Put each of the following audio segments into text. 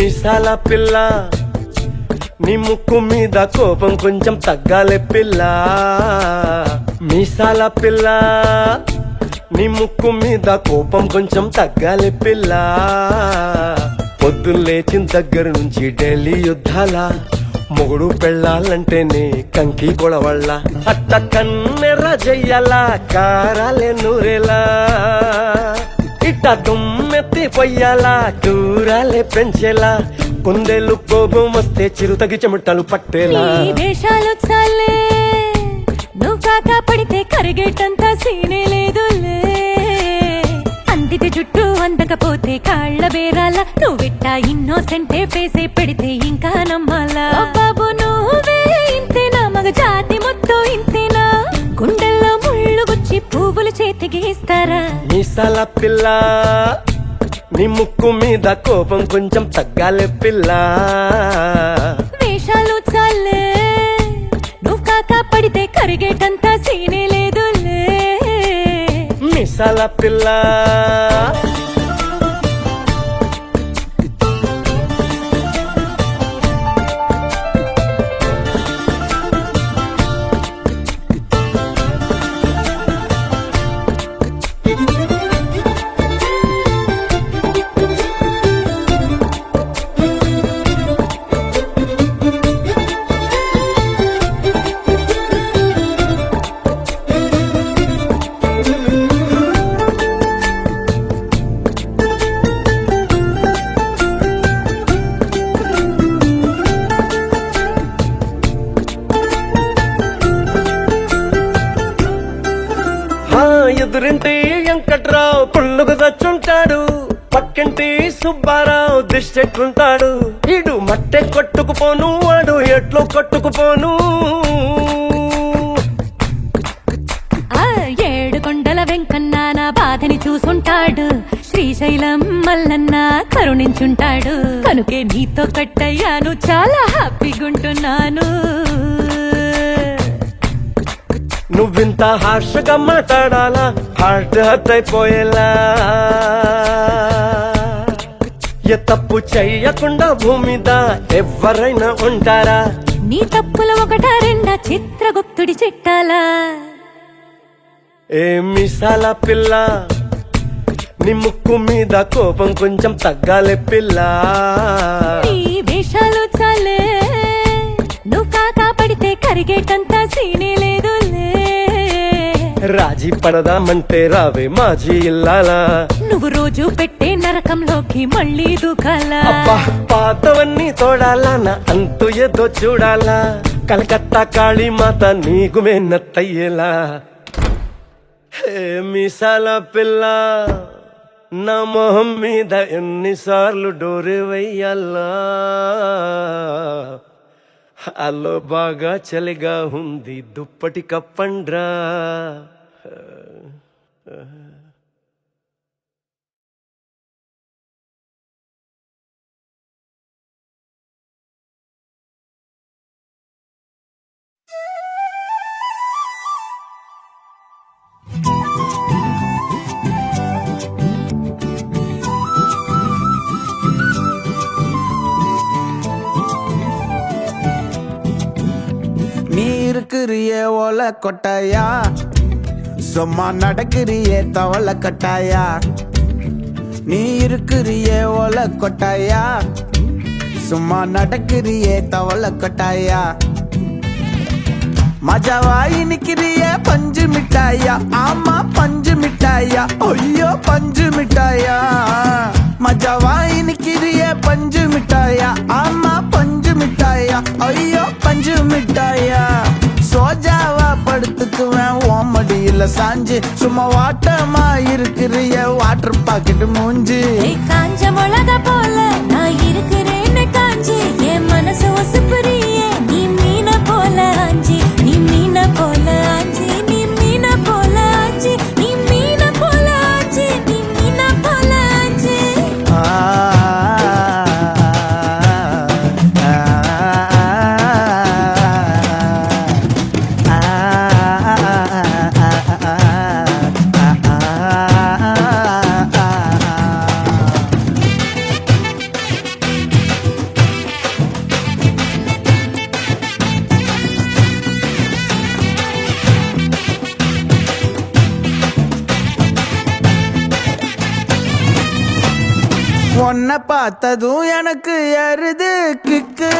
మీసాల పిల్ల నీ ముక్కు మీద కోపం కొంచెం తగ్గాలే పిల్ల. మీసాల పిల్ల నీ ముక్కు మీద కోపం కొంచెం తగ్గాలే పిల్ల. పొద్దున్న లేచిన దగ్గర నుంచి ఢిల్లీ యుద్ధాల మొగుడు పెళ్ళాలంటేనే కంకి కొడవళ్ళ. అట్ట కన్నెర్ర చెయ్యాలా కారాలే నూరేలా, ఇట్ట దుమ్మెత్తి పొయ్యాలా కూరాలే పెంచేలా. కొందేళ్ళు కోపం వస్తే చిరుతగి చెమటలు పట్టేలా. వేషాలు చాలే నువ్వు కాక పడితే కరిగేటంత సీనే లేదులే. అందితే జుట్టు అందకపోతే కాళ్ళ బేరాల. నువ్విట్టా ఇన్నోసెంటే ఫేసే పెడితే ఇంకా నమ్మాలా. బాబు నువ్వే ఇంతేనా, మగ జాతి మొత్తం ఇంతేనా. గుండెల్లో ముళ్ళు గుచ్చి పువ్వులు చేతికి ఇస్తారా. మీసాల పిల్ల నీ ముక్కు మీద కోపం కొంచెం తగ్గాలే పిల్ల. వేషాలు చాలే నువ్వు కాక పడితే కరిగేటంత సీనే లేదులే. మీసాల పిల్ల ఎదురింటి వెంకట్రావు పుల్లుకు దచ్చుంటాడు, పక్కింటి సుబ్బారావు దిష్టెట్లుంటాడు. ఈడు మట్టె కొట్టుకుపోను వాడు ఎట్లో కొట్టుకుపోను. ఏడు కొండల వెంకన్న నా బాధని చూసుంటాడు, శ్రీశైలం మల్లన్న కరుణించుంటాడు. కనుకే నీతో కట్టయ్యాను, చాలా హ్యాపీగుంటున్నాను. నువ్వింత హార్షగా మాట్లాడాలా, హార్ట్ హర్ట్ అయిపోయేలా. ఏ తప్పు చెయ్యకుండా భూమిద ఎవరైనా ఉంటారా. నీ తప్పులు ఒకటా రెండా చిత్రగుప్తుడి చిట్టాలా. ఏ మీసాల పిల్ల నీ ముక్కు మీద కోపం కొంచెం తగ్గాలే పిల్ల. నీ వేషాలు చాలే నువ్వు కాక పడితే కరిగేటంత సీనే లేదులే. రాజీ పడదామంటే రావే మాజీ ఇల్లాలా. నువ్వు రోజు పెట్టే నరకంలోకి మళ్ళీ దూకాలా. అబ్బా పాతవన్నీ తోడాలా, నా అంతు ఏదో చూడాలా. కలకత్తా కాళీమాత నీకు మెన్నత్తయ్యేలా. హే మీసాల పిల్ల నా మొహం మీద ఎన్నిసార్లు డోరే వెయ్యాలా. అల్లో బాగా చలిగా ఉంది దుప్పటి కప్పండ్రా. நீ இருக்கிறியே ஓல கொட்டாயா, சும்மா நடக்கிறியே தவள கட்டாயா. நீ இருக்கிறியே ஓல கொட்டாயா, சும்மா நடக்கிறியே தவள கட்டாயா. மஜாவாயி நிக்கிறியே பஞ்சு மிட்டாயா, ஆமா பஞ்சு மிட்டாயா, ஐயோ பஞ்சு மிட்டாயா. மஜாவாயி நிக்கிறியே பஞ்சு மிட்டாயா, ஆமா பஞ்சு மிட்டாயா, ஐயோ பஞ்சு மிட்டாயா. சோஜாவா படுத்துக்குவேன் ஓமடியில சாஞ்சு, சும்மா வாட்டமா இருக்கிறிய வாட்டர் பாக்கெட் மூஞ்சி. காஞ்ச மிளகா போல நான் இருக்கிறேன்னு காஞ்சி, என் மனசு ஒசுப்புறியே நீ மீன போல ஆஞ்சி. நீ மீன போல ஆஞ்சி, நீ மீன போல ஆஞ்சி, நீ மீன போல ஆஞ்சி, நீ மீன போல ஆஞ்சி. உன்னை பார்த்ததும் எனக்கு ஏறுது கிக்கு.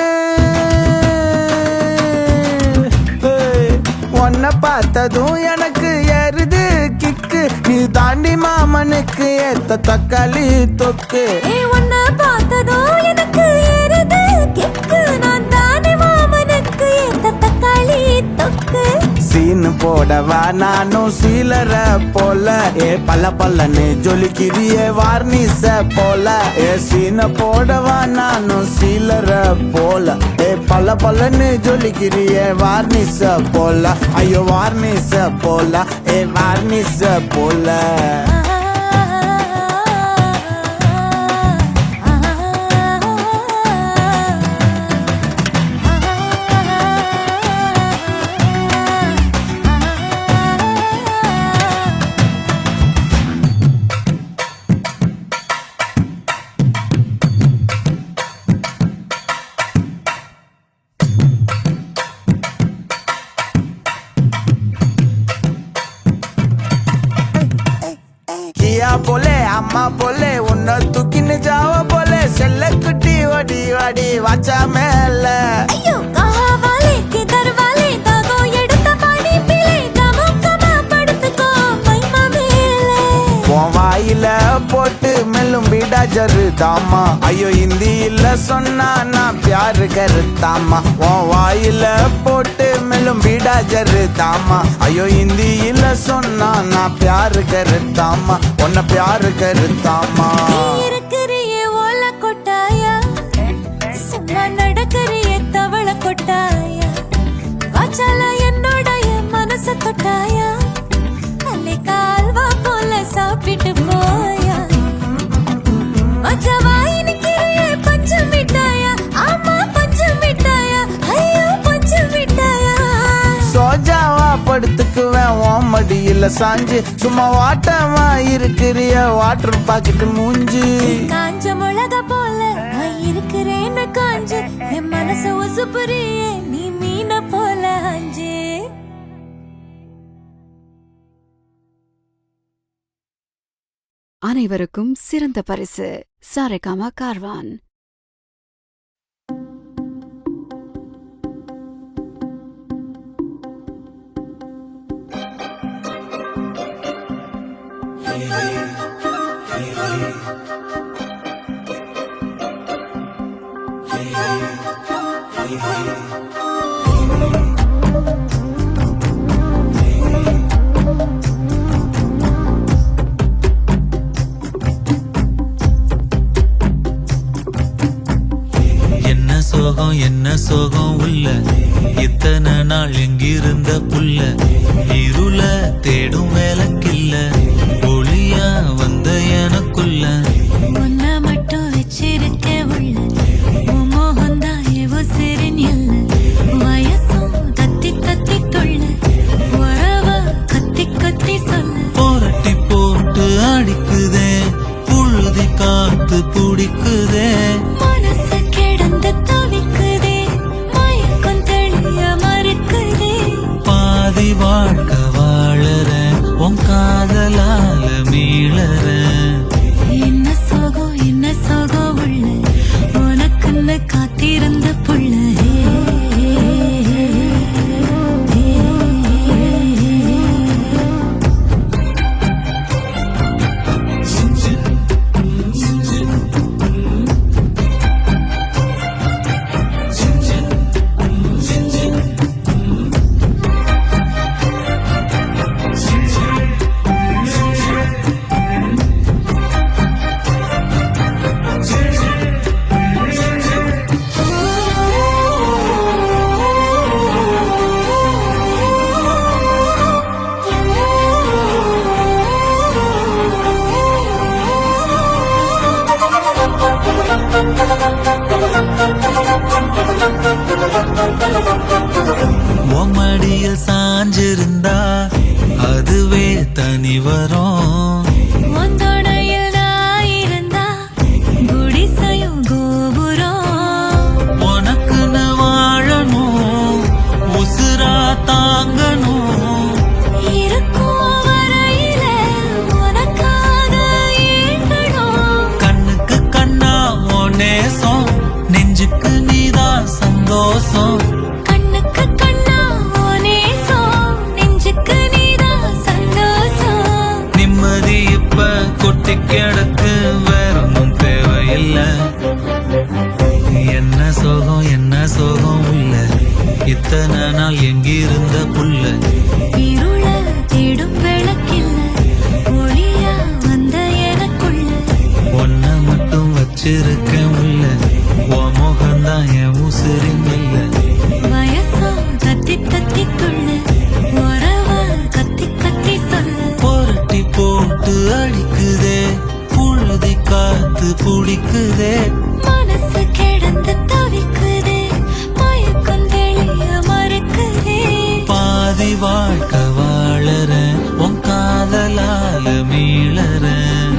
உன்னை பார்த்ததும் எனக்கு ஏறுது கிக்கு. நீ தாண்டி மாமனுக்கு ஏத்த தக்காளி தொக்கு. உன்னை பார்த்ததோ எனக்கு ஏறுது கிக்கு. நான் தானே மாமனுக்கு ஏத்த தக்காளி தொக்கு. சீனு போடவா நானும் சீலர போல. பல்ல பல்லன்னு ஜொலிக்கிறிய வார்னிச போல. சீன போடவா நானும் சீலர போல. பல்ல பல்லன்னு ஜொலிக்கிறிய வார்னிச போல. ஐயோ வார்னிச போல. வார்னிச போல. கியா போலே அம்மா போலே உன்னை தூக்கின்னு ஜாவ போலே. செல்ல குட்டி ஓடி வாடி வாச்சா மேல. ஐயோ காவாலே கிதர்வாலே தாகோ எடுத்த பாடி பிளே. கமக்கமா படுத்துக்கோ மைமா மேலே. உன் வாயில போட்டு மெல்லும் பீடா ஜருதாமா. ஐயோ ஹிந்தியில சொன்னா நான் பியாரு கருத்தாமா. உன் வாயில போட்டு மெல்லும் பீடா ஜருதாமா. ஐயோ ஹிந்தியில சொன்னா நான் பியாரு கருத்தாமா. உன்னை பியாரு கருத்தாமா. நீ இருக்கிறியே ஓல கொட்டாயா. சும்மா நடக்கிறியே தவள கொட்டாயா. வாச்சால என்னோடைய மனச தொட்டாயா. அல்லே கால்வா போல சாப்பிட்டு போயா. மச்சவா இனிக்கிறியே பஞ்சு மிட்டாயா. ஆமா பஞ்சு மிட்டாயா. ஐயோ பஞ்சு மிட்டாயா. சோஜாவா படுத்துக்குவேன் உன் மடியில சாஞ்சு. சும்மா வாட்டமா இருக்கிறிய வாட்டர் பாக்கெட்டு மூஞ்சி. காஞ்ச மிளகா போல நான் இருக்கிறேன்னு காஞ்சு. என் மனச உசுப்புறியே நீ மீன போல அஞ்சு. அனைவருக்கும் சிறந்த பரிசு சாரேகாமா கார்வான். என்ன சோகம் உள்ள இத்தனை நாள் எங்கிருந்த புள்ள. இருள தேடும் வேலைக்கில்ல ஒளியா வந்த எனக்குள்ள. உன்னை மட்டும் வச்சிருக்க உள்ள. உன் மோகந்தான் எவோ சிறின் இல்ல. வயசும் தத்தி தத்தி கொள்ள. உறவ கத்தி கத்தி சொல்ல. போரட்டி போட்டு அடிக்குதே புழுதி காத்து பிடிக்குதே. மனசு கிடந்து தவிக்குதே. மயக்கம் தெளிய மறுக்குதே. பாதி வாழ்க்கை வாழற உன் காதலா இத்தனை நாள் எங்கிருந்த புள்ள இருள தேடும் விளக்கில்ல ஒளியா வந்த எனக்குள்ள ஒன்ன மட்டும் வச்சிருக்கேன் உள்ள உன் முகம்தான் என் உசிரின் இல்ல வயசோ தத்தி தத்திக்குள்ள உறவா கத்தி கத்தி சொல்ல புரட்டி போட்டு அடிக்குதே புழுதி காத்து பிடிக்குதே மனசு கிடந்து தவிக்குதே மயக்கம் தெளிய மறுக்குதே பாதி வாழ்க்கை வாழறேன் உன் காதலால மீளறேன்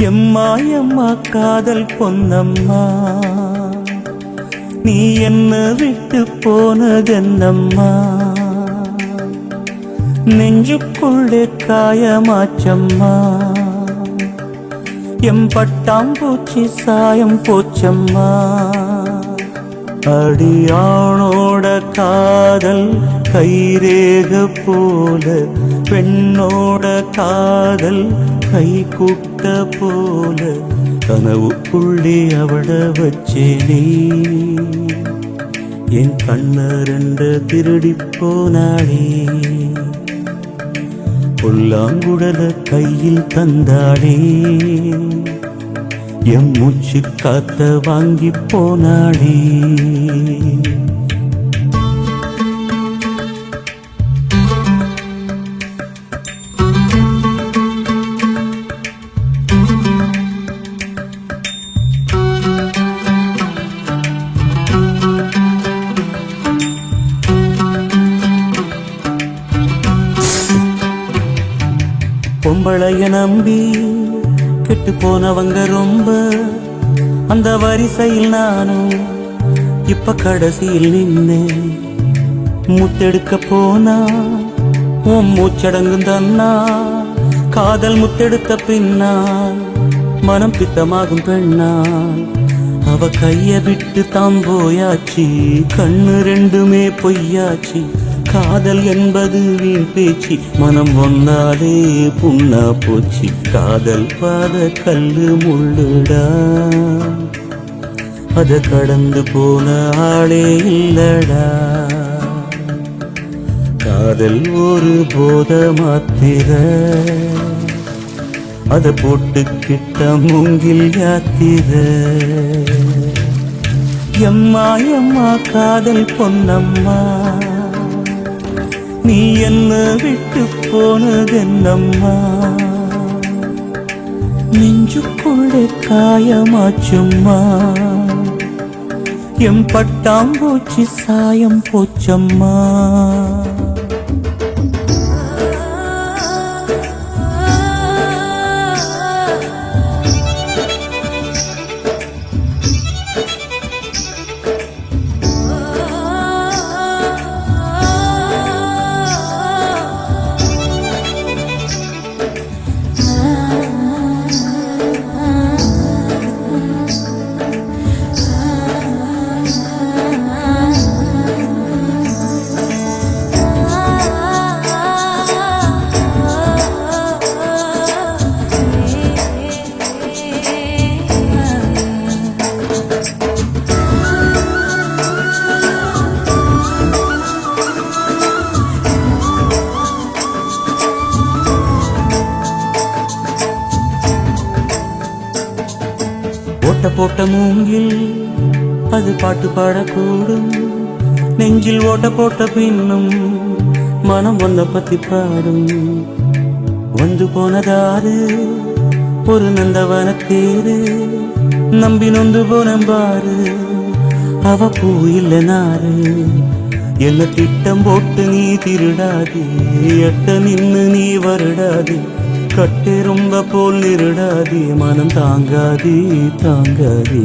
எம்மா எம்மா காதல் பொன்னம்மா நீ என்ன விட்டு போனதென்னம்மா நெஞ்சுக்குள்ளே காயமாச்சம்மா எம் பட்டாம்பூச்சி சாயம் போச்சம்மா அடியானோட காதல் கைரேக போல பெண்ணோட காதல் கை கூட்ட போல கனவுக்குள்ளே அவள வச்சேனே என் கண்ணரண்ட திருடி போனாளே புல்லாங்குழல கையில் தந்தாளே எம் மூச்சு காத்த வாங்கி போனாளே பொம்பளைய நம்பி கெட்டு போனவங்க ரொம்ப அந்த வரிசையில் நானும் இப்ப கடைசியில் நின்னேன் முத்தெடுக்க போனா உன் மூச்சடங்கும் தன்னா காதல் முத்தெடுத்த பின்னால் மனம் பித்தமாகும் பெண்ணால் அவ கைய விட்டு தாம் போயாச்சு கண்ணு ரெண்டுமே பொய்யாச்சு காதல் என்பது வீண் பேச்சு மனம் ஒன்னாலே புண்ணா போச்சு காதல் பாத கல்லு முள்ளுடா அத கடந்து போன ஆளே இல்லடா காதல் ஒரு போத மாத்திர அத போட்டுக்கிட்ட மூங்கில் யாத்திர எம்மா எம்மா காதல் பொன்னம்மா நீ என்ன விட்டு போனதென்னம்மா நெஞ்சுக்குள்ளே காயமாச்சும்மா எம் பட்டாம்பூச்சி சாயம் போச்சம்மா ஓட்ட போட்ட மூங்கில் அது பாட்டு பாடக்கூடும் நெஞ்சில் ஓட்ட போட்ட பின்னும் மனம் ஒன்ன பத்தி பாடும் வந்து போனதாரு ஒரு நந்தவன தேரு நம்பி நொந்து போன பாரு அவ பூ இல்ல நாரு என்ன திட்டம் போட்டு நீ திருடாதே, எட்ட நின்னு நீ வருடாதே, கட்டெரும்ப போல் நிருடாதே, மனம் தாங்காதே தாங்காதே,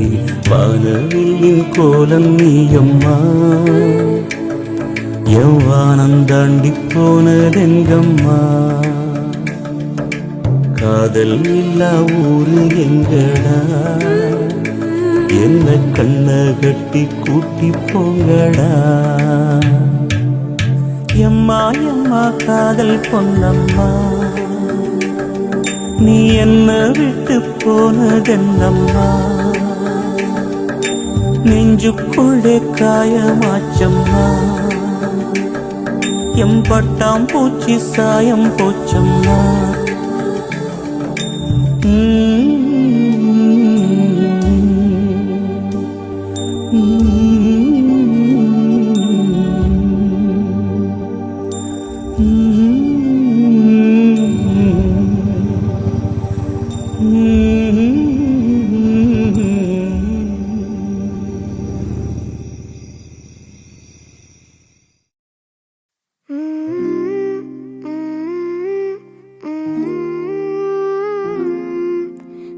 வானவில்லின் கோலம் நீயம்மா, எவ்வானம் தாண்டி போனதெங்கம்மா, காதல் இல்லா ஊரு எங்கடா, என்ன கண்ண கட்டி கூட்டி போங்கடா, எம்மா எம்மா காதல் பொன்னம்மா, நீ என்ன விட்டு போனதென்னம்மா, நெஞ்சுக்குள்ளே காயமாச்சம்மா, எம்பட்டாம் பூச்சி சாயம் போச்சம்மா.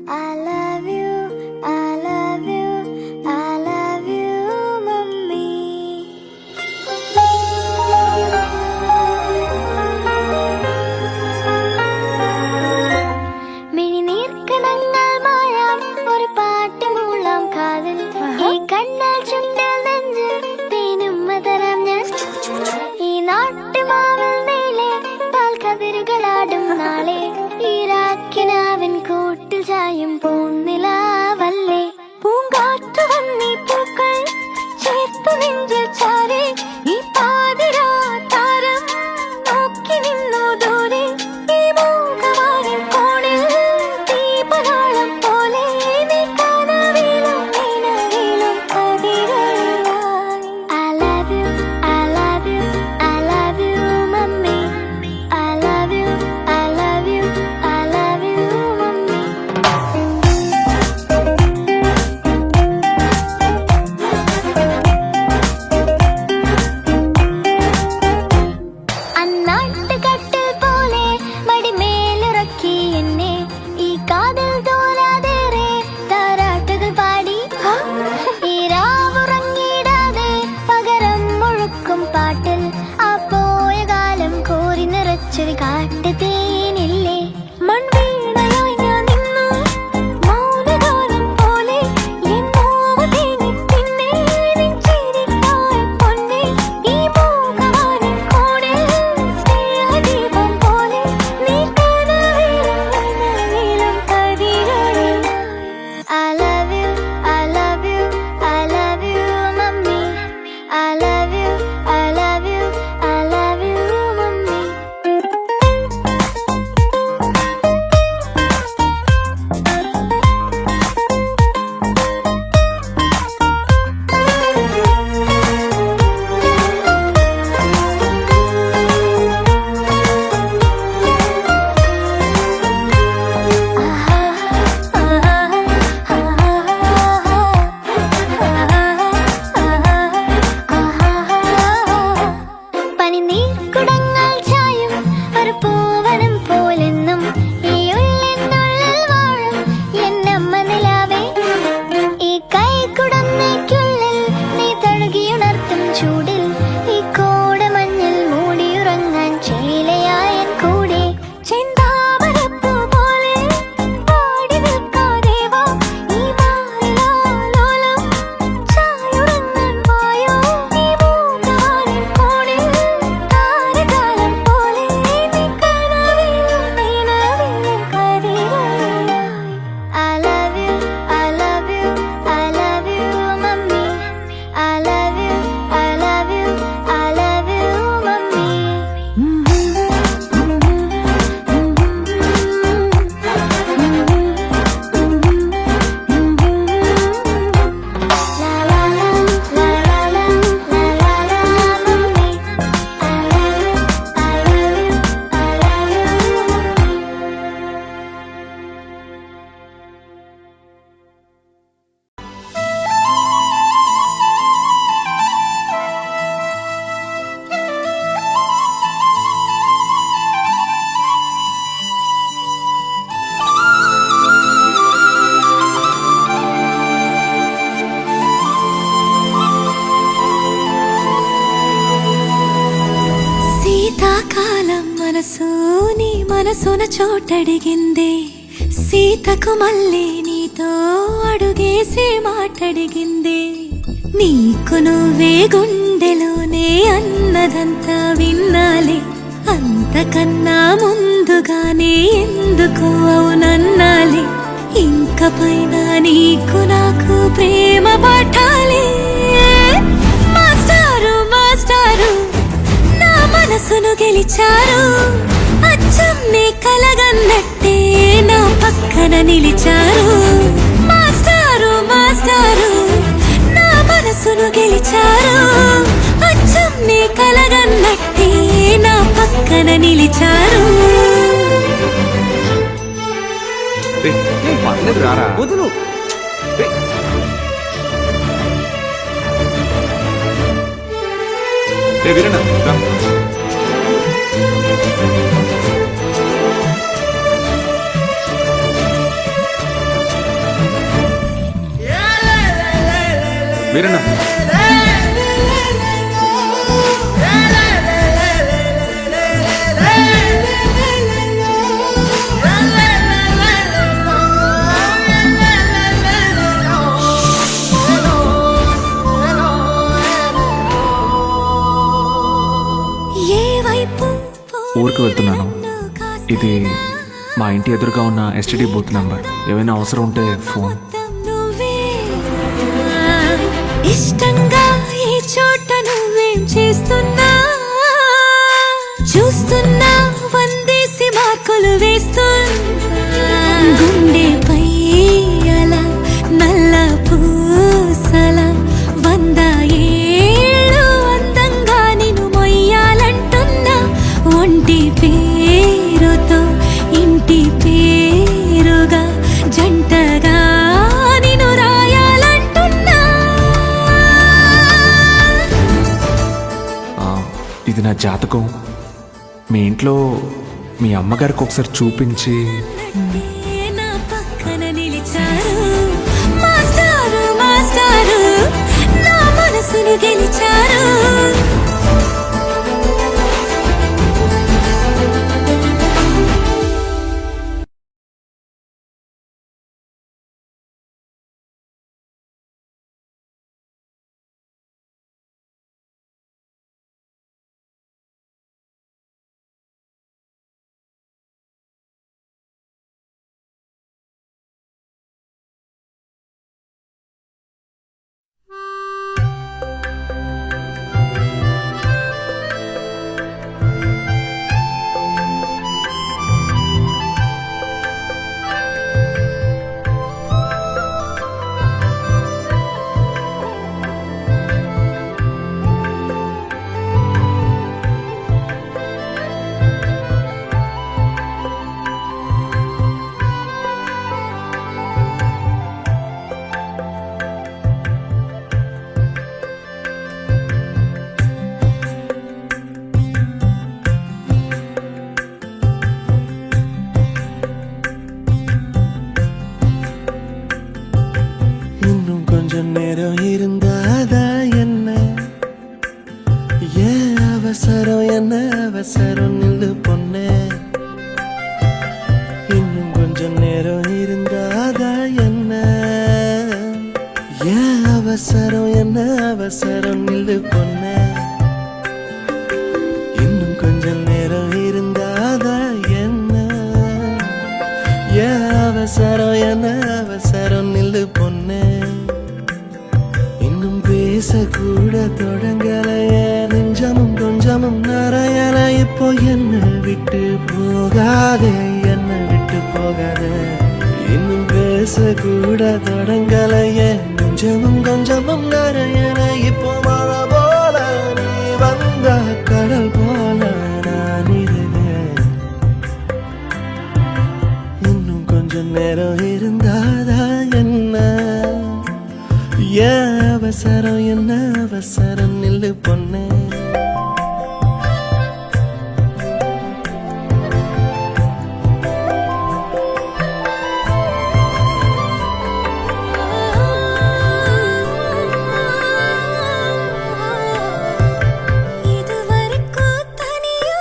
I love you, I love you, I love you, mummy. മിഴിനീർക്കണങ്ങൾ മായാം ഒരു പാട്ട് മൂളാം കാതിൽ ഈ കണ്ണൽ ചുണ്ടിൽ നെഞ്ചിൽ തേനും മധുരം ഞാൻ ഈ നാട്ടുമാവിൽ നീളെ പാൽക്കതിരുകളാടും നാളെ ഈരാക്കിനാവിൻ കൂട്ടിൽ ചായും പൂന്നിലാവല്ലേ പൂങ്കാറ്റു വന്നീ പൂക്കൾ ചേർത്തു നെഞ്ചിൽ ചാരെ ഈ പാതിരാ താരം നോക്കി നിന്നു ദൂരെ ഈ മൂകമാരിൻ കോണിൽ ദീപനാളം പോലെ നീ കനവിലും നിലവിലും കതിരൊളിയായി. I love you, I love you, I love you, mummy. I love you, I love you, I love you, mummy. శీతాకాలం మనసు నీ మనసున చోటడిగిందే సీతకు మళ్ళీ నీతో అడుగేసి మాటడిగిందే నీకు నువ్వే గుండెలోనే అన్నదంతా విన్నాలే అంతకన్నా ముందుగానే ఎందుకు అవునన్నాలే ఇంక పైన నీకు నాకు ప్రేమ పాఠాలే మాస్టారు మాస్టారు నా మనసును గెలిచారు అచ్చం నీ కలగన్నట్టే నా పక్కన నిలిచారు మాస్టారు మాస్టారు నా మనసును గెలిచారు అచ్చం నీ కలగన్నట్టే నా పక్కన నిలిచారు వదులు వీరన్న వీరన్న ఊరికి వెళ్తున్నాను. ఇది మా ఇంటి ఎదురుగా ఉన్న ఎస్టీడీ బూత్ నంబర్. ఏమైనా అవసరం ఉంటే ఫోన్. ఇష్టంగా ఈ చోట నువ్వేం చేస్తున్నా చూస్తున్నా వందేసి మార్కులు వేస్తున్నా గుండెపై అలా నల్ల పూసల 100 ఏళ్ళు అందంగా నిన్ను మొయ్యాలంటున్నా ఒంటి పేరుతో ఇంటి పేరుగా జంటగా నిన్ను రాయాలంటున్నా ఇది నా జాతకం. మీ ఇంట్లో మీ అమ్మగారికి ఒకసారి చూపించి. నా పక్కన నిలిచారు మాస్టారు మాస్టారు నా మనసును గెలిచారు கொஞ்சம் நேரம் இருந்தாதா என்ன ஏன் அவசரம் என்ன அவசரம் நில்லு பொண்ணே இன்னும் கொஞ்சம் நேரம் இருந்தாதா என்ன ஏன் அவசரம் என்ன அவசரம் நில்லு பொண்ணே இன்னும் கொஞ்சம் நேரம் இருந்தாதா என்ன ஏன் அவசரம் என்ன அவசரம் நில்லு பொண்ணே பேசக்கூட தொடங்கலையே நெஞ்சமும் கொஞ்சமும் நிறையல இப்போ என்ன விட்டு போகாதே என்ன விட்டு போகாதே இன்னும் பேசக்கூட தொடங்கலையே நெஞ்சமும் கொஞ்சமும் நிறையல இப்போ மழை போல நீ வந்த கடல் போல நான் இருந்தேன் இன்னும் கொஞ்சம் நேரம் இருந்தாதா என்ன ஏன் அவசரம் என்ன அவசரம் நில்லு பொண்ணே இதுவரைக்கும் தனியா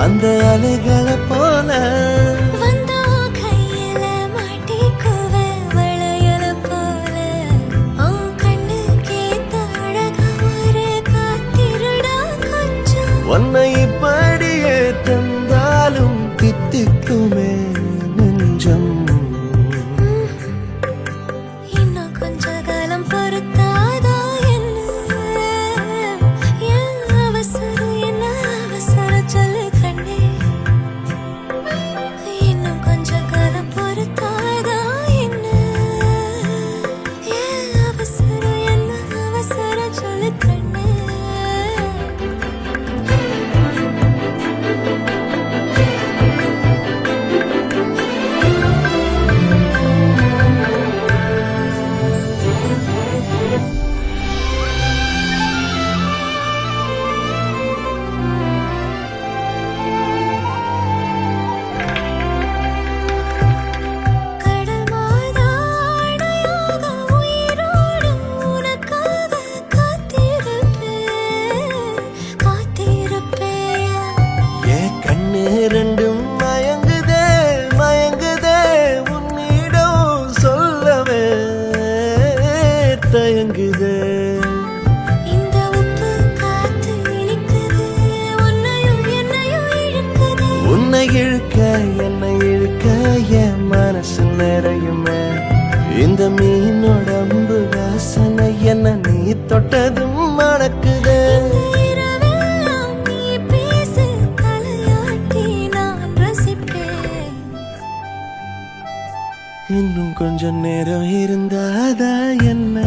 அந்த அலைகளை போல வந்தா கையில மாட்டிக்குவ வளையல போல உன் கண்ணுக்கேத்த அழகா ஒரு காத்திருடா கொஞ்சம் உன்னை இப்படியே தந்தாலும் தித்திக்குமே நெஞ்சம் இன்னும் கொஞ்ச காலம் பொறுத்தாதா என்ன என் அவசரம் என்ன அவசரம் சொல்லு கண்ணே இன்னும் கொஞ்ச காலம் பொறுத்தாதா என்ன என் அவசரம் என்ன அவசரம் சொல்லு கண்ணே கடல் மாதாடையாக உயிரோடு உனக்காக காத்திருப்பேயா ஏன் கண்ணு ரெண்டும் மயங்குதே மயங்குதே உன்னிடம் சொல்லவே தயங்குதே இந்த உப்பு காத்து இனிக்குது உன்னையும் என்னையும் இழுக்குது உன்னை இழுக்க என்னை இழுக்க என் மனசு நிறையுமே இந்த மீனோட அம்பு வாசனை என்ன நீ தொட்டதும் மணக்குதே இரவெல்லாம் நீ பேசு தலையாட்டி நான் ரசிப்பேன் இன்னும் கொஞ்சம் நேரம் இருந்தாதா என்ன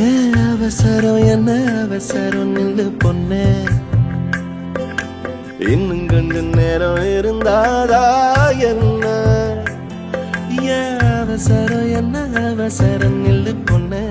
ஏன் அவசரம் என்ன அவசரம் நில்லு பொண்ணே இன்னும் கொஞ்சம் நேரம் இருந்தாதா என்ன ஏன் அவசரம் என்ன அவசரம் நில்லு பொண்ணே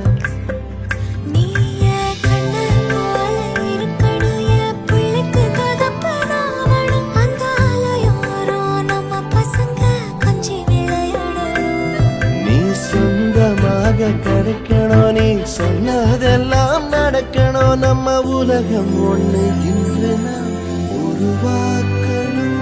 நீயே கண்ணு போல இருக்கணும் என் பிள்ளைக்கு தகப்பனாவணும் அந்த ஆலயோரம் நம்ம பசங்க கொஞ்சி விளையாடணும் நீ சொந்தமாக கிடைக்கணும் நீ சொன்னதெல்லாம் நடக்கணும் நம்ம உலகம் ஒண்ணு இன்று நாம் உருவாக்கணும்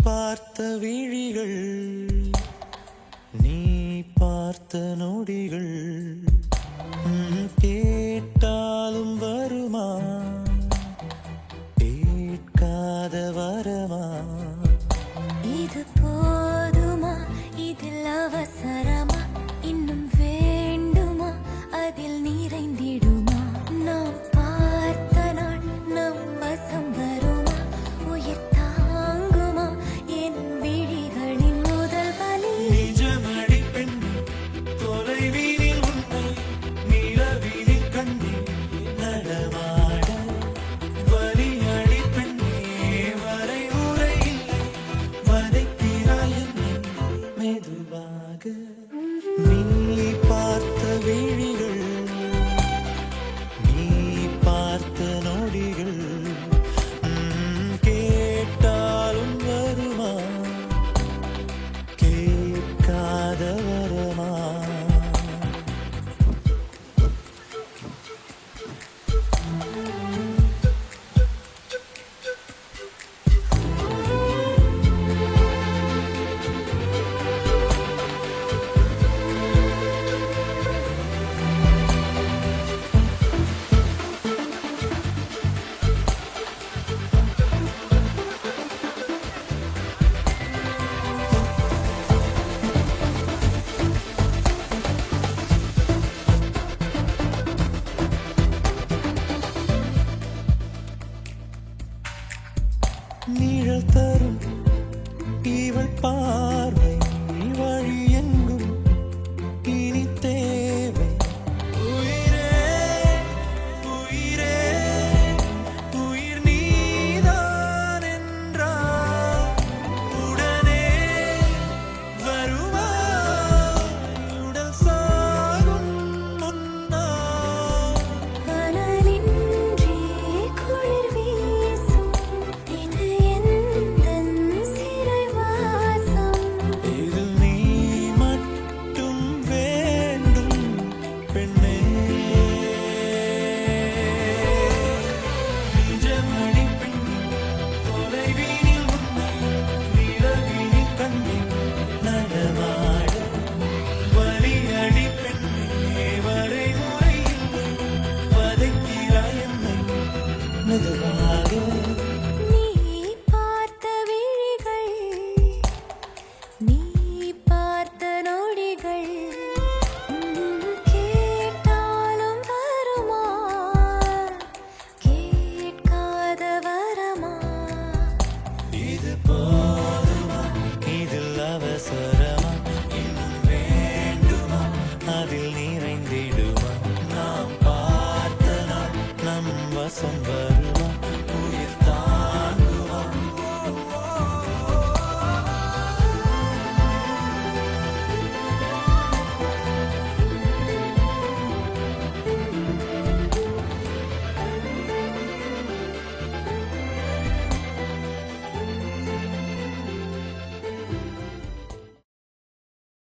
பார்த்த விழிகள் நீ பார்த்த நொடிகள் கேட்டாலும் வருமா கேட்காத வரமா இது போதுமா இதில் அவசரமா இன்னும் வேண்டுமா அதில் நிறைந்திடுமா நாம் பார்த்த நாள் நம் வசம் வருமா உயிர் தாங்குமா என் விழிகளின் முதல் வலி நிஜமடி பெண் தொலைவினி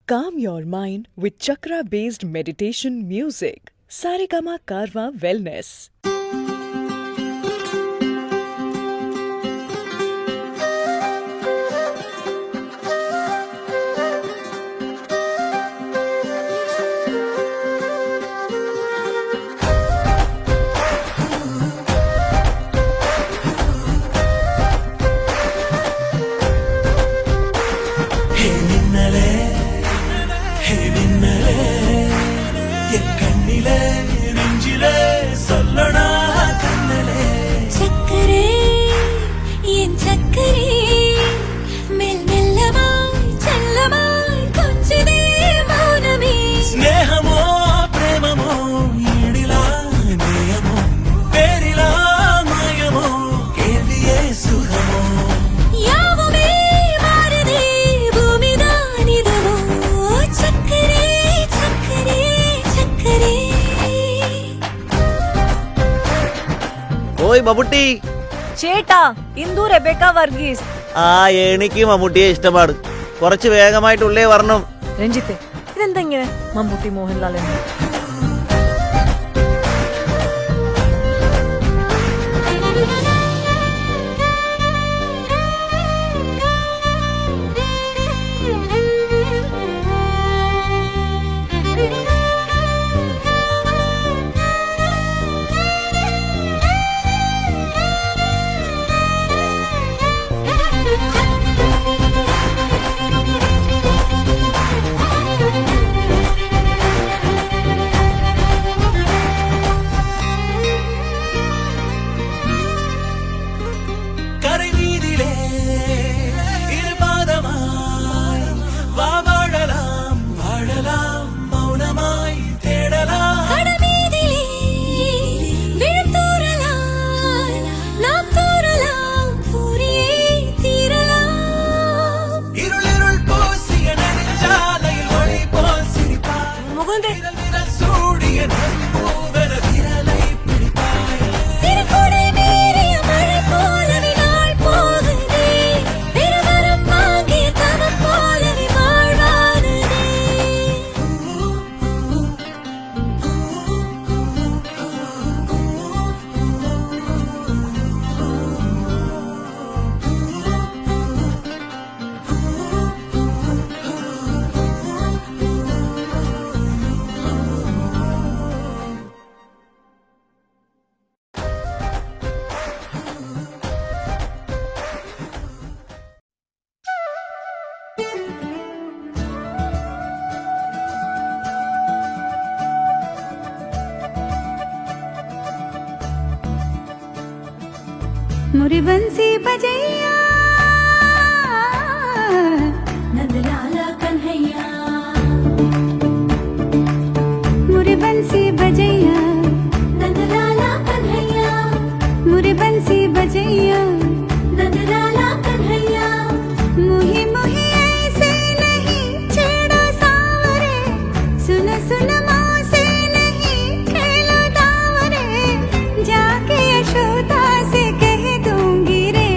Calm your mind with chakra-based meditation music. Saregama Karwa Wellness. சக்கரே என் சக்கரே மெல் மெல்லமாய் செல்லமாய் கொஞ்சதே மௌனமே స్నేహమో ప్రేమమో ఈడిలా నేయమో పేరిలా మాయమో కేవియే సుఖమో யாவுமே மாறுதே பூமிதான் இதுவோ சக்கரே சக்கரே சக்கரே ഓയ് മമ്മൂട്ടി ചേട്ടാ ഇന്ദു റെബേക്ക വർഗീസ് ആ എനിക്ക് മമ്മൂട്ടിയെ ഇഷ്ടമാണ് കുറച്ച് വേഗമായിട്ടുള്ളേ വരണം രഞ്ജിത്ത് ഇതെന്താ ഇങ്ങനെ മമ്മൂട്ടി മോഹൻലാൽ എന്ന് கரை வீதியிலே இருபாதமாய் வா வாழலாம் வாழலாம் மௌனமாய் தேடலாம் கடமீதிலே விழுத்தூறலாம் நாம் தூறலாம் தூரியே தீரலாம் இருளிருள் பூசிய நெடுஞ்சாலையில் ஒளி போல் சிரிப்பாய் விரல் விரல் சூடிய நம்பூவென விரலை பிடிப்பாய் சிறுகுடை மீறிய மழை போலவே நாள் போகுதே பெருவரம் வாங்கிய தவம் போலவே வாழ்வானதே मुरी बंसी बजैया नंदलाला कन्हैया मुरी बंसी बजैया नंदलाला कन्हैया मुरी बंसी बजैया नंदलाला कन्हैया मुही मुही ऐसे नहीं छेड़ो सावरे सुन सुन माँ से नहीं खेलो दावरे जाके यशोदा से कह दूंगी रे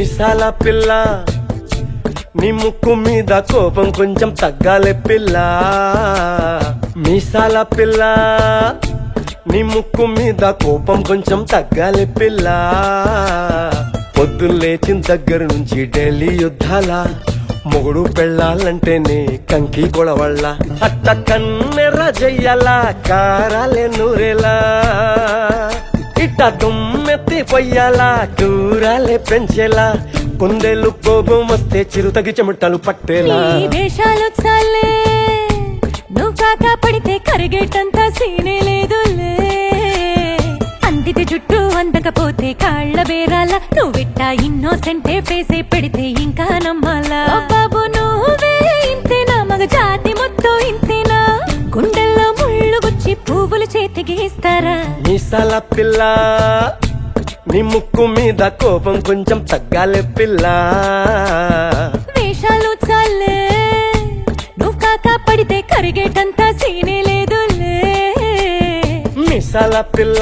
మీసాల పిల్ల నీ ముక్కు మీద కోపం కొంచెం తగ్గాలి పిల్ల మీసాల పిల్ల నీ ముక్కు మీద కోపం కొంచెం తగ్గాలి పిల్ల పొద్దున్న లేచిన దగ్గర నుంచి ఢిల్లీ యుద్ధాల మొగుడు పెళ్ళాలంటేనే కంకి కొడవళ్ళ అట్ట కన్నెర్ర చెయ్యాల కారాలే నూరేలా ఇట్ట దుమ్మెత్తి పొయ్యాలా కూరాలే పెంచేలా కొందేళ్ళు కోపం వస్తే చిరుతగి చెమటలు పట్టేలా నీ వేషాలు చాలే నువ్వు కాక పడితే కరిగేటంత సీనే లేదులే అందితే జుట్టు అందకపోతే కాళ్ళ బేరాల నువ్విట్టా ఇన్నోసెంటే ఫేసే పెడితే ఇంకా నమ్మాలా బాబు నువ్వే ఇంతేనా మగ జాతి మొత్తం ఇంతేనా గుండెల్లో ముళ్ళు గుచ్చి పువ్వులు చేతికి ఇస్తారా మీసాల పిల్ల నీ ముక్కు మీద కోపం కొంచెం తగ్గాలి పిల్ల వేషాలు చాలే నువ్వు కాక పడితే కరిగేటంత సీనే లేదులే మీసాల పిల్ల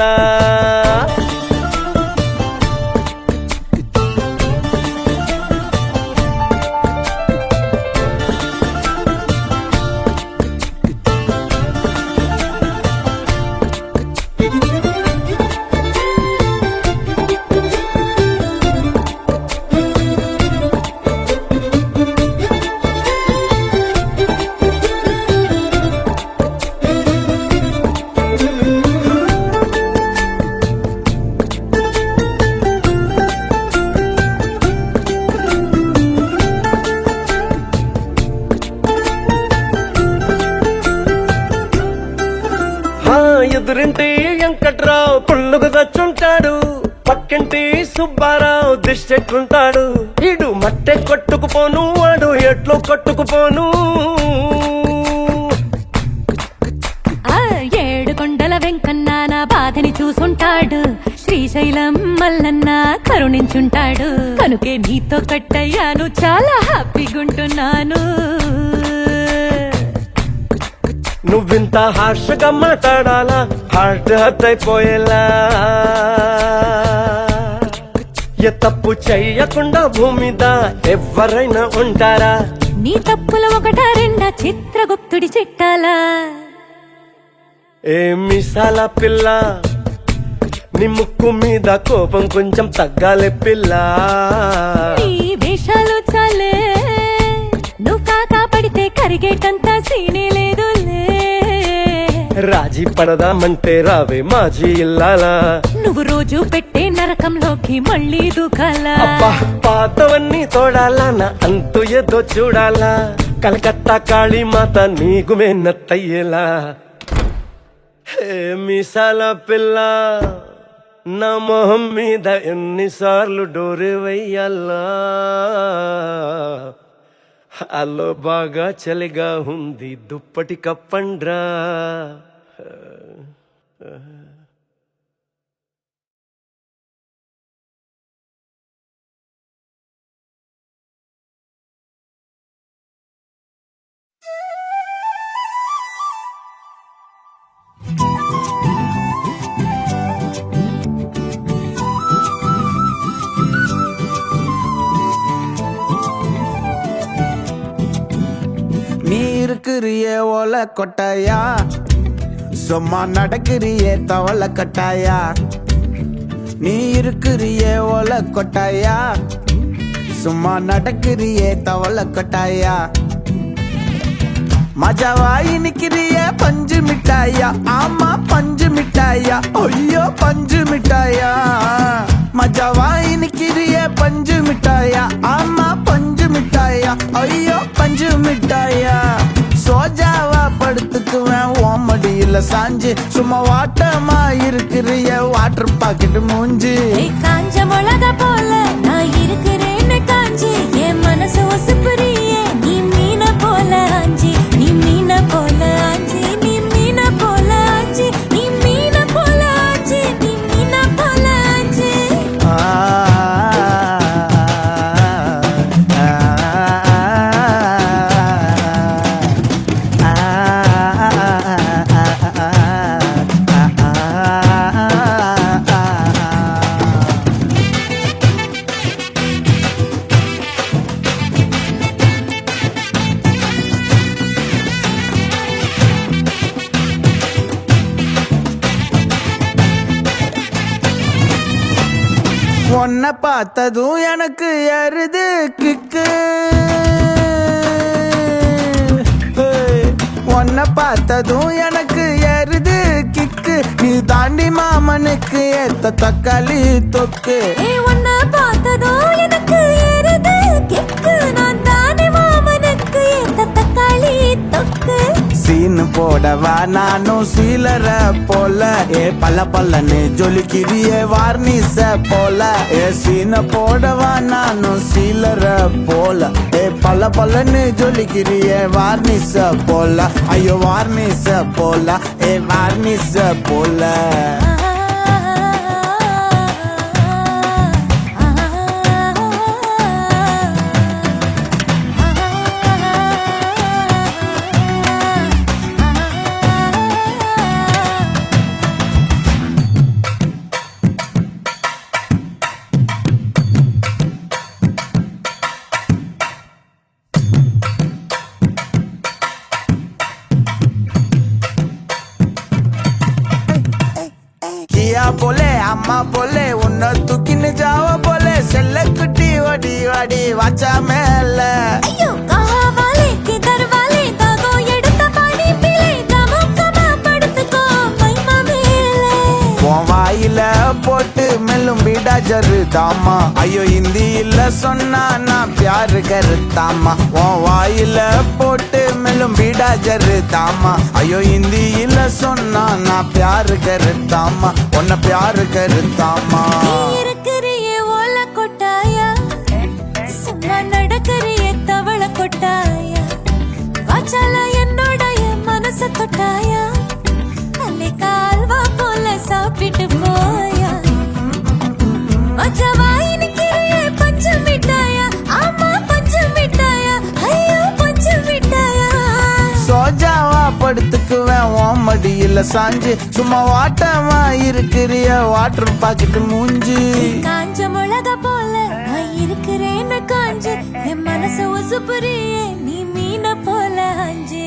ఎదురింటి వెంకట్రావు పుల్లుకు దచ్చుంటాడు పక్కింటి సుబ్బారావు దిష్టెట్లుంటాడు ఇడు మట్టె కొట్టుకుపోను వాడు ఎట్లో కొట్టుకుపోను ఏడు కొండల వెంకన్న నా బాధని చూసుంటాడు శ్రీశైలం మల్లన్న కరుణించుంటాడు కనుకే నీతో కట్టయ్యాను చాలా హ్యాపీగుంటున్నాను నువ్వింత హార్షగా మాట్లాడాలా హార్ట్ హర్ట్ అయిపోయేలా ఏ తప్పు చెయ్యకుండా భూమిద ఎవరైనా ఉంటారా నీ తప్పుల ఒకటా రెండా చిత్రగుప్తుడి చిట్టాలా ఏ మీసాల పిల్ల నీ ముక్కు మీద కోపం కొంచెం తగ్గాలి పిల్ల నీ వేషాలు చాలే నువ్వు కాక పడితే కరిగేటంత సీనే లేదులే రాజీ పడదామంటే రావే మాజీ ఇల్లాలా నువ్వు రోజు పెట్టే నరకంలోకి మళ్ళీ దూకాలా అబ్బా పాతవన్నీ తోడాలా నా అంతు ఏదో చూడాలా కలకత్తా కాళీమాత నీకు మెన్నత్తయ్యేలా హే మీసాల పిల్ల నా మొహం మీద ఎన్నిసార్లు డోరు వెయ్యాలా అల్లో బాగా చలిగా ఉంది దుప్పటి కప్పండ్రా நீ இருக்கிறியே ஓல கொட்டாயா சும்மா நடக்கிறியே தவள கட்டாயா நீ இருக்கிறியே ஓல கொட்டாயா சும்மா நடக்கிறியே தவள கட்டாயா மஜாவாயி நிக்கிறியே பஞ்சு மிட்டாயா ஆமா பஞ்சு மிட்டாயா ஐயோ பஞ்சு மிட்டாயா மஜாவாயி நிக்கிறியே பஞ்சு மிட்டாயா ஆமா பஞ்சு மிட்டாயா ஐயோ பஞ்சு மிட்டாயா சோஜாவா படுத்துக்குவேன் ஓமடியில சாஞ்சு சும்மா வாட்டமா இருக்கிறிய வாட்டர் பாக்கெட் மூஞ்சி காஞ்ச மிளகா போல நான் இருக்கிறேன்னு காஞ்சி என் மனசு ஒசுப்புறியே நீ மீன போல ஆஞ்சி நீ மீன போல ஆஞ்சி நீ மீன போல ஆஞ்சி நீ மீன போல ஆஞ்சி நீ மீன போல ஆஞ்சி உன்னை பார்த்ததும் எனக்கு ஏறுது கிக்கு. உன்னை பார்த்ததும் எனக்கு ஏறுது கிக்கு. நீ தாண்டி மாமனுக்கு ஏத்த தக்காளி தொக்கு. உன்னை பார்த்ததோ எனக்கு ஏறுது கிக்கு. நான் தானே மாமனுக்கு ஏத்த தக்காளி தொக்கு. சீனு போடவா நானும் சீலர போல. பல்ல பல்லன்னு ஜொலிக்கிறியே வார்னிச போல. சீன போடவா நானும் சீலர போல. பல்ல பல்லன்னு ஜொலிக்கிறியே வார்னிச போல. ஐயோ வார்னிச போல. வார்னிச போல. கியா போலே அம்மா போலே உன்னை தூக்கின்னு ஜாவ போலே. செல்ல குட்டி ஓடி வாடி வாச்சா மேல. ஐயோ காவாலே கிதர் வாலே தாகோ எடுத்த பாடி பிளே. தமக்கமா படுத்துக்கோ மைமா மேலே. உன் வாயில போட்டு மெல்லும் பீடா ஜரு தாமா. ஐயோ ஹிந்தியில சொன்னா நான் பியாரு கருத்தாமா. உன் வாயில போட்டு மெல்லும் பீடா ஜரு தாமா. ஐயோ ஹிந்தியில சொன்னா நான் பியாரு கருத்தாமா. உன்னை பியாரு கருத்தாமா. நீ இருக்கிறியே ஓல கொட்டாயா. சும்மா நடக்கிறியே தவள கொட்டாயா. வாச்சால என்னோடைய மனச தொட்டாயா. அல்லே கால்வா போல சாப்பிட்டு போயா. மச்சவாய் நிக்கிறியே பஞ்சு மிட்டாயா. ஆமா பஞ்சு மிட்டாயா. ஐயோ பஞ்சு மிட்டாயா. சோஜாவா படுத்துக்குவேன் உன் மடியில சாஞ்சு. சும்மா வாட்டமா இருக்கிறிய வாட்டர் பாக்கெட்டு மூஞ்சி. காஞ்ச மிளகா போல நான் இருக்கிறேன்னு காஞ்சு. என் மனச உசுப்புறியே நீ மீன போல அஞ்சு.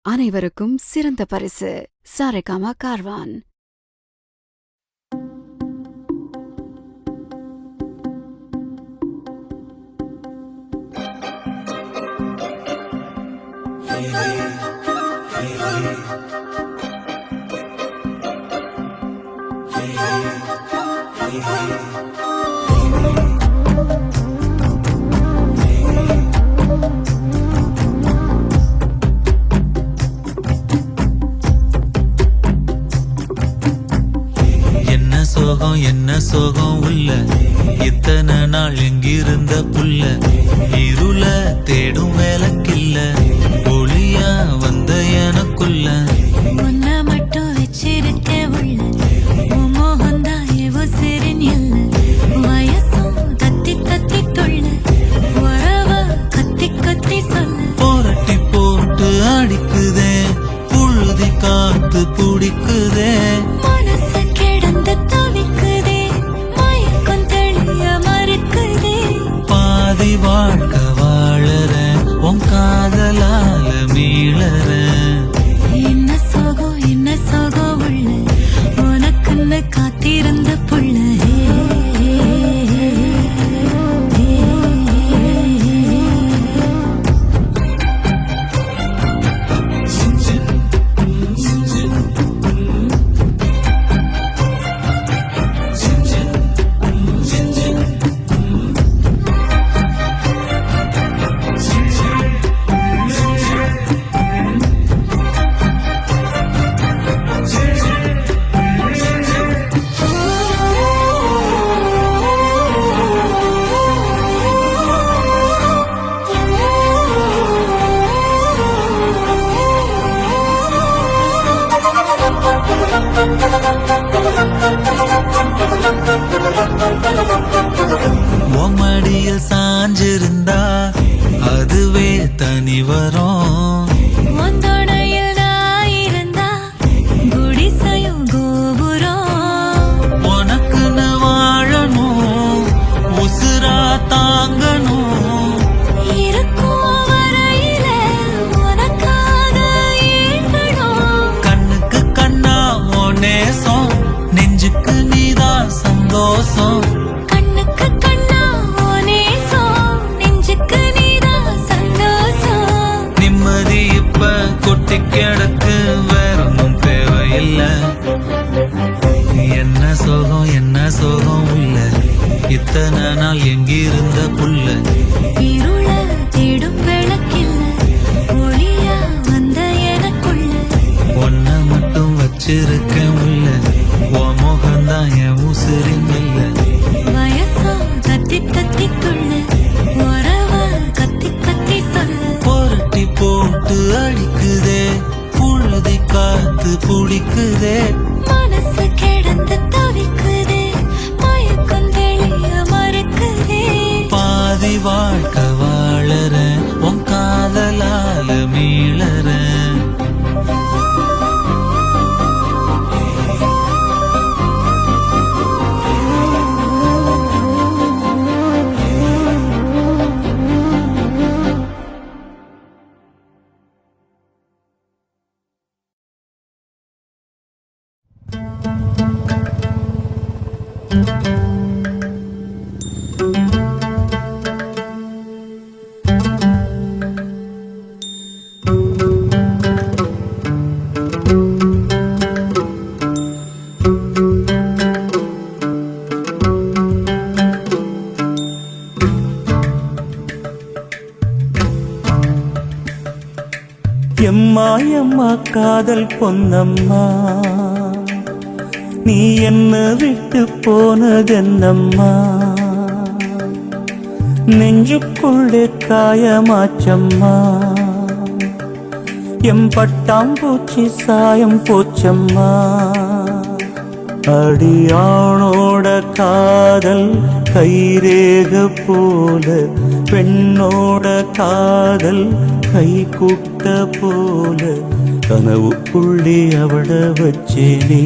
அனைவருக்கும் சிறந்த பரிசு சாரேகாமா கார்வான். என்ன சோகம் உள்ள இத்தனை நாள் எங்கிருந்த புள்ள. இருள தேடும் வேலைக்கில்ல ஒளியா வந்த எனக்குள்ள. உன்னை மட்டும் வச்சிருக்க உள்ள. உன் மோகந்தான் எவோ சிறின் இல்ல. வயசும் தத்தி தத்தி தொள்ள. உறவ கத்தி கத்தி சொல்ல. போரட்டி போட்டு அடிக்குதே புழுதி காத்து பிடிக்குதே. மனசு கிடந்து தவிக்குதே. மயக்கம் தெளிய மறுக்குதே. பாதி வாழ்க்கை வாழற உன் காதலால மீளற. என்ன சோகம் உள்ள. உனக்குன்னு காத்திருந்த புள்ள. மடியில் சாஞ்சிருந்தா அதுவே தனி வரும். முந்தோடையில் நான் இருந்தா குடிசையும் கோபுரம். உனக்குன்னு வாழணும் உசுரா தாங்கணும். இருக்கும் வரையில உனக்காக ஏங்கணும். கண்ணுக்கு கண்ண இத்தனை நாள் எங்கிருந்த புள்ள இருள தேடும் விளக்கில்ல ஒளியா வந்த எனக்குள்ள ஒன்ன மட்டும் வச்சிருக்கேன் உள்ள உன் முகம்தான் என் உசிரின் இல்ல வயசா கத்தி கத்திக்குள்ள உறவா கத்தி கத்தி சொல்ல புரட்டி போட்டு அடிக்குதே புழுதி காத்து புடிக்குதே மனசு கிடந்து தவிக்குதே மயக்கம் தெளிய மறக்குதே பாதி வாழ்க்கை வாழறேன் உன் காதலால மீளறேன் எம்மா எம்மா காதல் பொன்னம்மா நீ என்ன விட்டு போனதென்னம்மா நெஞ்சுக்குள்ளே காயமாச்சம்மா எம் பட்டாம்பூச்சி சாயம் போச்சம்மா அடியானோட காதல் கைரேக போல பெண்ணோட காதல் கை கூட்ட போல கனவுக்குள்ளே அவள வச்சேனே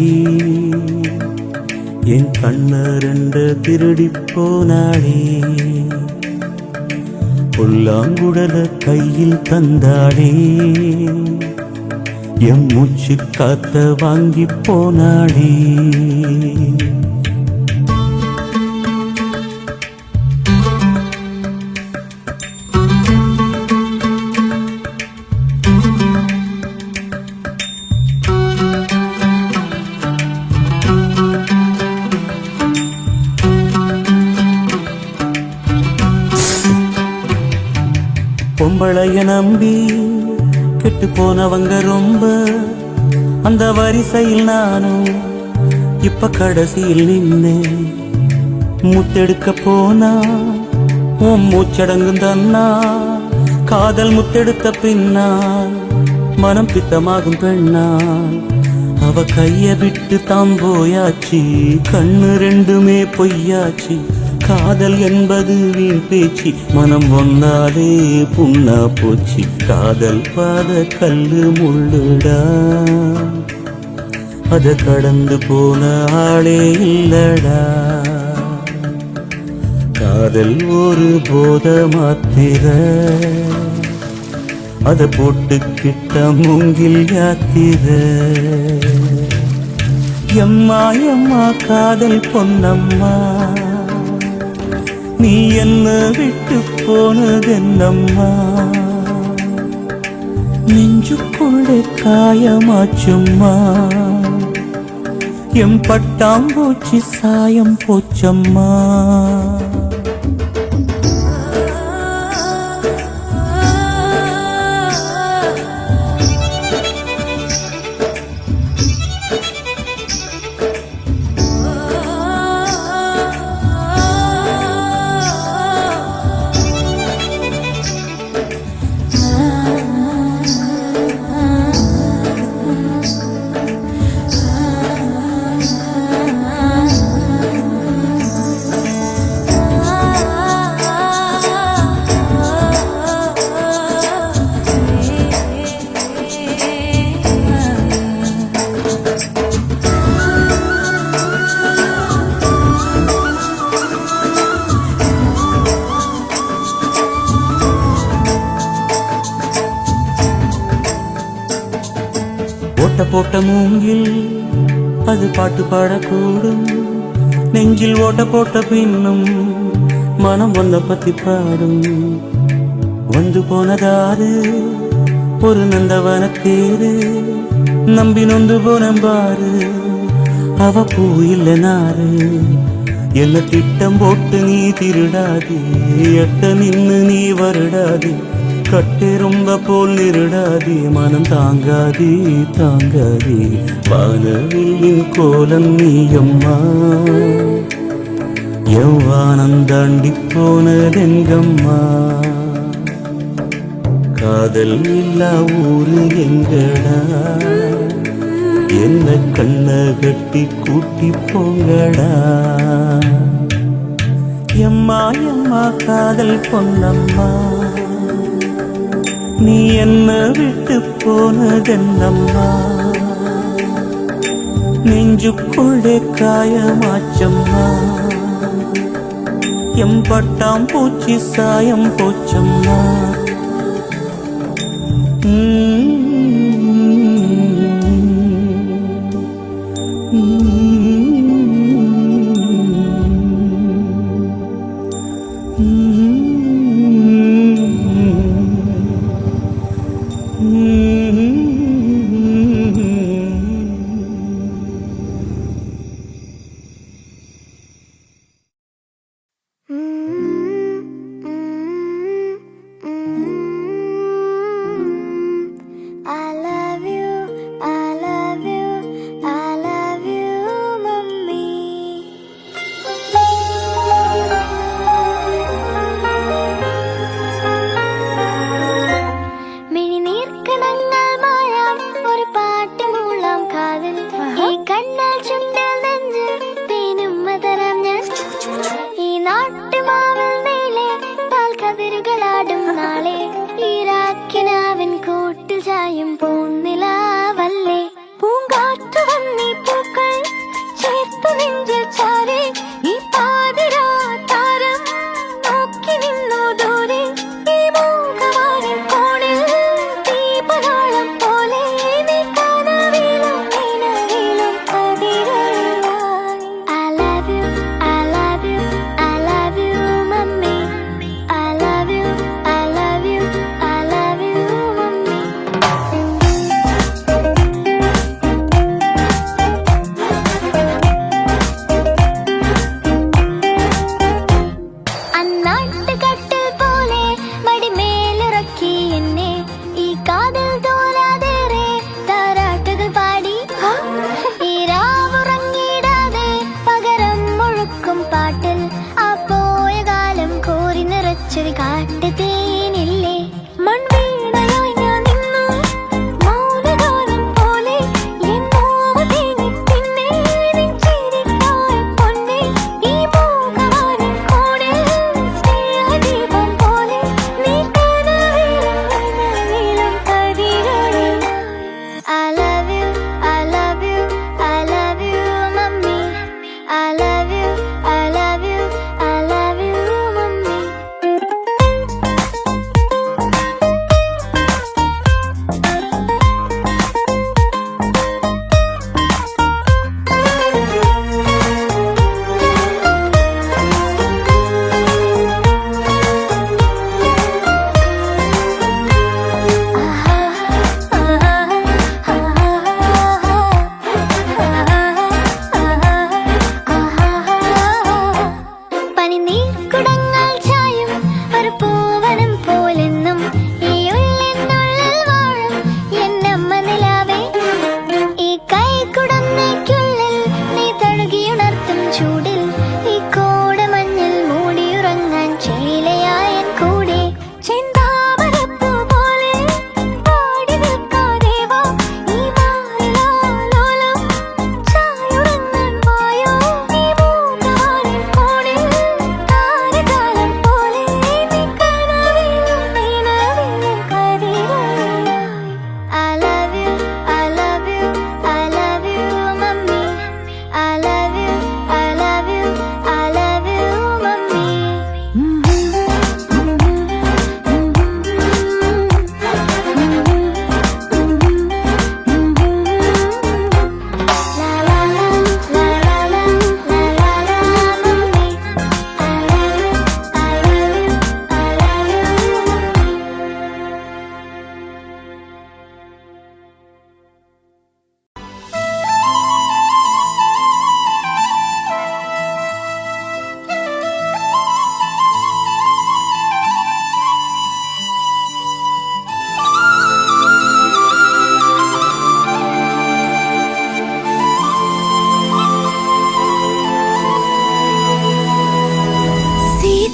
என் கண்ண ரெண்டு திருடி போனாளே புல்லாங்குடல கையில் தந்தாளே எம் மூச்சு காத்த வாங்கி போனாளே பொம்பளைய நம்பி கெட்டு போனவங்க ரொம்ப அந்த வரிசையில் நானும் இப்ப கடைசியில் நின்னே முத்தெடுக்க போனா உன் மூச்சடங்கும் தன்னா காதல் முத்தெடுத்த பின்னால் மனம் பித்தமாகும் பெண்ணால் அவ கைய விட்டு தாம் போயாச்சு கண்ணு ரெண்டுமே பொய்யாச்சு காதல் என்பது வீண் பேச்சு மனம் ஒன்னாலே புண்ணா போச்சு காதல் பாத கல்லு முள்ளுடா அத கடந்து போன ஆளே இல்லடா காதல் ஒரு போத மாத்திர அத போட்டுக்கிட்ட மூங்கில் யாத்திர எம்மா எம்மா காதல் பொன்னம்மா நீ என்ன விட்டு போனதென்னம்மா நெஞ்சுக்குள்ளே காயமாச்சும்மா எம் பட்டாம்பூச்சி சாயம் போச்சம்மா ஓட்ட போட்ட மூங்கில் அது பாட்டு பாடக்கூடும் நெஞ்சில் ஓட்ட போட்ட பின்னும் மனம் ஒன்ன பத்தி பாடும் வந்து போனதாரு ஒரு நந்தவன தேரு நம்பி நொந்து போன பாரு அவ பூ இல்ல நாரு என்ன திட்டம் போட்டு நீ திருடாதே, எட்ட நின்னு நீ வருடாதே, கட்டெரும்ப போல் நிருடாதே, மனம் தாங்காதே தாங்காதே, வானவில்லின் கோலம் நீயம்மா, எவ்வானம் தாண்டி போனதெங்கம்மா, காதல் இல்லா ஊரு எங்கடா, என்ன கண்ண கட்டி கூட்டி போங்கடா, எம்மா எம்மா காதல் பொன்னம்மா, நீ என்ன விட்டு போனதென்னம்மா, நெஞ்சுக்குள்ளே காயமாச்சம்மா, எம்பட்டாம் பூச்சி சாயம் போச்சம்மா.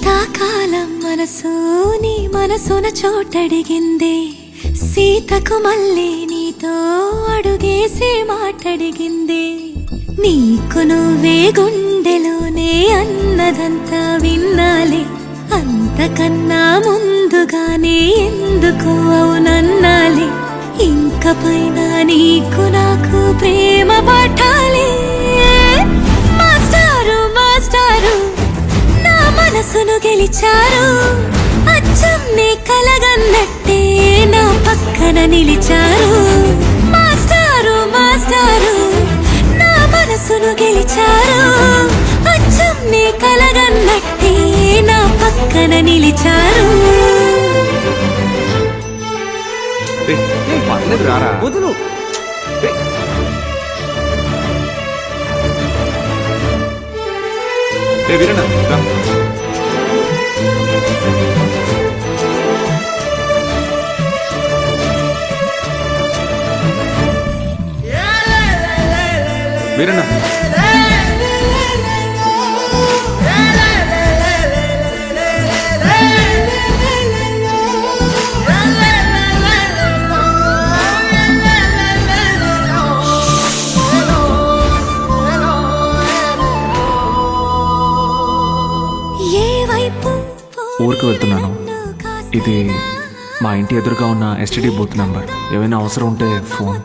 శీతాకాలం మనసు నీ మనసున చోటడిగిందే సీతకు మళ్ళీ నీతో అడుగేసి మాటడిగిందే నీకు నువ్వే గుండెలోనే అన్నదంతా విన్నాలే అంతకన్నా ముందుగానే ఎందుకు అవునన్నాలే ఇంక పైన నీకు నాకు ప్రేమ పాఠాలే మాస్టారు మాస్టారు నా మనసును గెలిచారు అచ్చం నే కలగన్నట్టే నా పక్కన నిలిచారు మాస్టారు మాస్టారు నా మనసును గెలిచారు అచ్చం నే కలగన్నట్టే నా పక్కన నిలిచారు పర్లేదు రారా వదులు వీరన్న రా. వీరన్న ఊరికి వెళ్తున్నాను. ఇది మా ఇంటి ఎదురుగా ఉన్న ఎస్టీడీ బూత్ నంబర్. ఏమైనా అవసరం ఉంటే ఫోన్.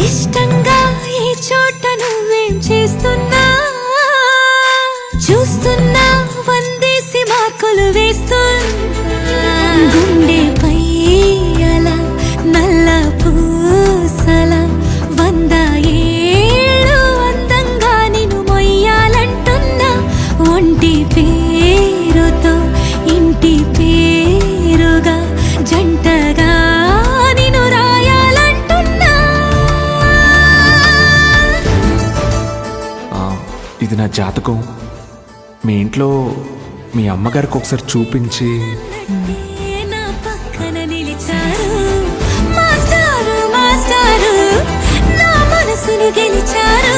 ఇష్టంగా ఈ చోట నువ్వేం చేస్తున్నా చూస్తున్నా వందేసి మార్కులు వేస్తున్నా గుండెపై అలా నల్ల పూసల 100 ఏళ్ళు అందంగా నిన్ను మొయ్యాలంటున్నా ఒంటి పేరుతో ఇంటి పేరుగా జంటగా నిన్ను రాయాలంటున్నా ఇది నా జాతకం. మీ ఇంట్లో మీ అమ్మగారికి ఒకసారి చూపించి నా పక్కన నిలిచారు మాస్టారు మాస్టారు నా మనసును గెలిచారు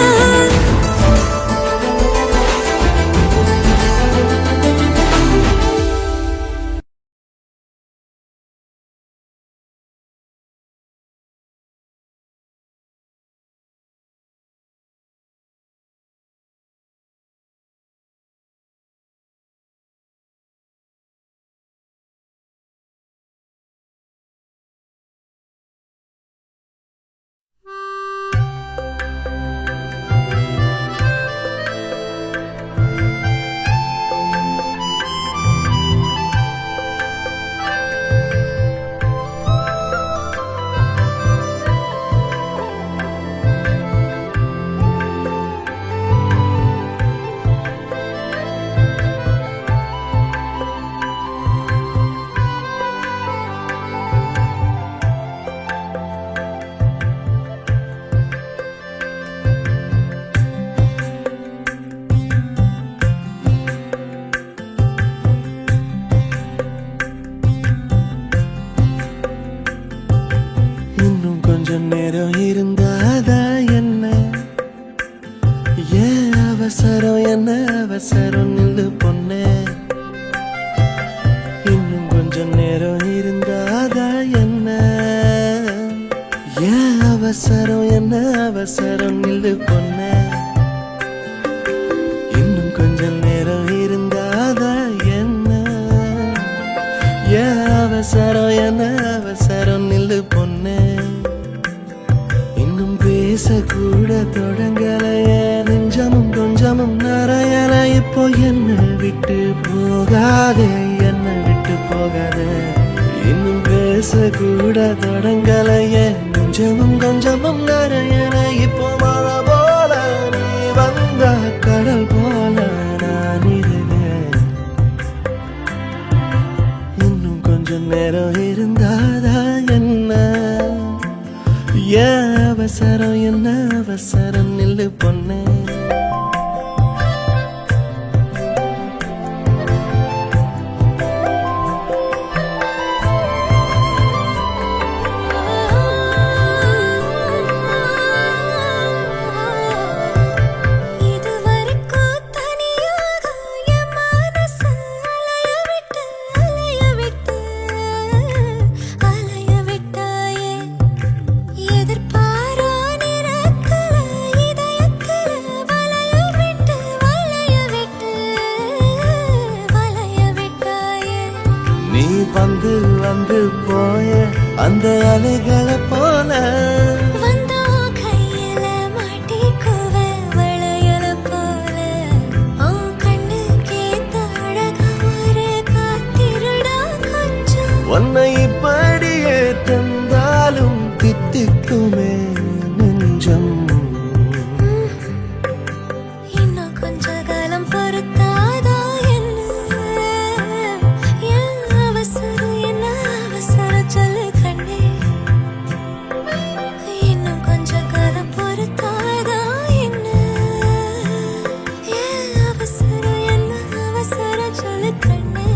கொஞ்சம் நேரம் இருந்தாதா என்ன ஏன் அவசரம் என்ன அவசரம் நில்லு பொண்ணே இன்னும் கொஞ்சம் நேரம் இருந்தாதா என்ன ஏன் அவசரம் என்ன அவசரம் நில்லு பொண்ணே இன்னும் கொஞ்சம் நேரம் இருந்தாதா என்ன ஏன் அவசரம் என்ன அவசரம் நில்லு பொண்ணே பேசக்கூட தொடங்கலையே நெஞ்சமும் கொஞ்சமும் நிறையல இப்போ என்ன விட்டு போகாதே என்ன விட்டு போகாதே இன்னும் பேசக்கூட தொடங்கலையே நெஞ்சமும் கொஞ்சமும் நிறையல இப்போ மழை போல நீ வந்த கடல் போல நான் இருந்தேன் இன்னும் கொஞ்சம் நேரம் இருந்தாதா என்ன ஏன் அவசரம் என்ன அவசரம் நில்லு பொண்ணே இதுவரை கடந்து போய அந்த அலைகளை போல வந்தோ கையில மாட்டிக்குவ வளையல போல உன் கண்ணுக்கேத்த அழகா ஒரு காத்திருடா கொஞ்சம் உன்னை இப்படியே தந்தாலும் தித்திக்குமே நெஞ்சம் இன்னும் கொஞ்ச காலம் பொறுத்தாதா என்ன என் அவசரம் என்ன அவசரம் சொல்லு கண்ணே இன்னும் கொஞ்ச காலம் பொறுத்தாதா என்ன என் அவசரம் என்ன அவசரம் சொல்லு கண்ணே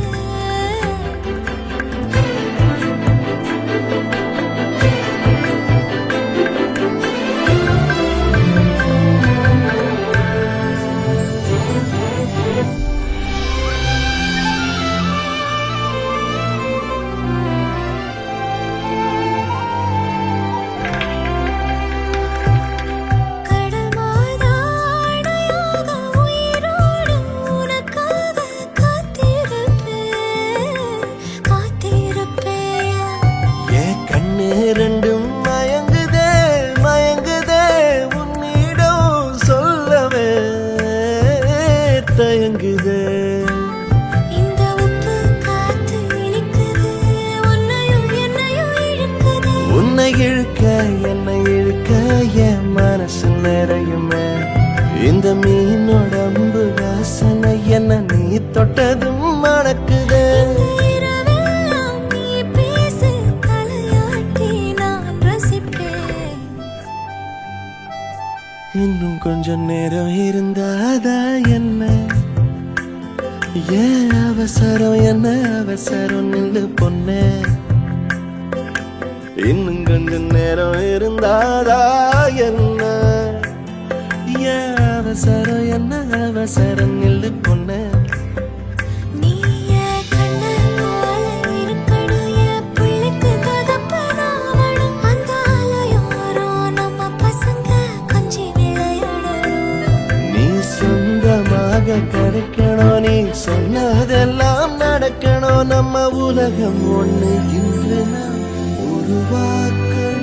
கடல் மாதாடையாக உயிரோடு உனக்காக காத்திருப்பேயா ஏன் கண்ணு ரெண்டும் மயங்குதே மயங்குதே உன்னிடம் சொல்லவே தயங்குதே இந்த உப்பு காத்து இனிக்குது உன்னையும் என்னையும் இழுக்குது உன்னை இழுக்க என்னை இழுக்க என் மனசு நிறையுமே இந்த மீனோட அம்பு வாசனை என்ன நீ தொட்டதும் மணக்குதே இரவெல்லாம் நீ பேசு தலையாட்டி நான் ரசிப்பேன் இன்னும் கொஞ்சம் நேரம் இருந்தாதா என்ன ஏன் அவசரம் என்ன அவசரம் நில்லு பொண்ணே இன்னும் கொஞ்சம் நேரம் இருந்தாதா என்ன ஏன் அவசரம் என்ன அவசரம் நில்லு பொண்ணே நீ என் கண்ணு போல இருக்கணும் என் பிள்ளைக்கு தகப்பனாவணும் அந்த ஆலயோரம் நம்ம பசங்க கொஞ்சி விளையாடணும் நீ சொந்தமாக கிடைக்கணும் நீ சொன்னதெல்லாம் நடக்கணும் நம்ம உலகம் ஒண்ணு இன்று நாம் உருவாக்கணும்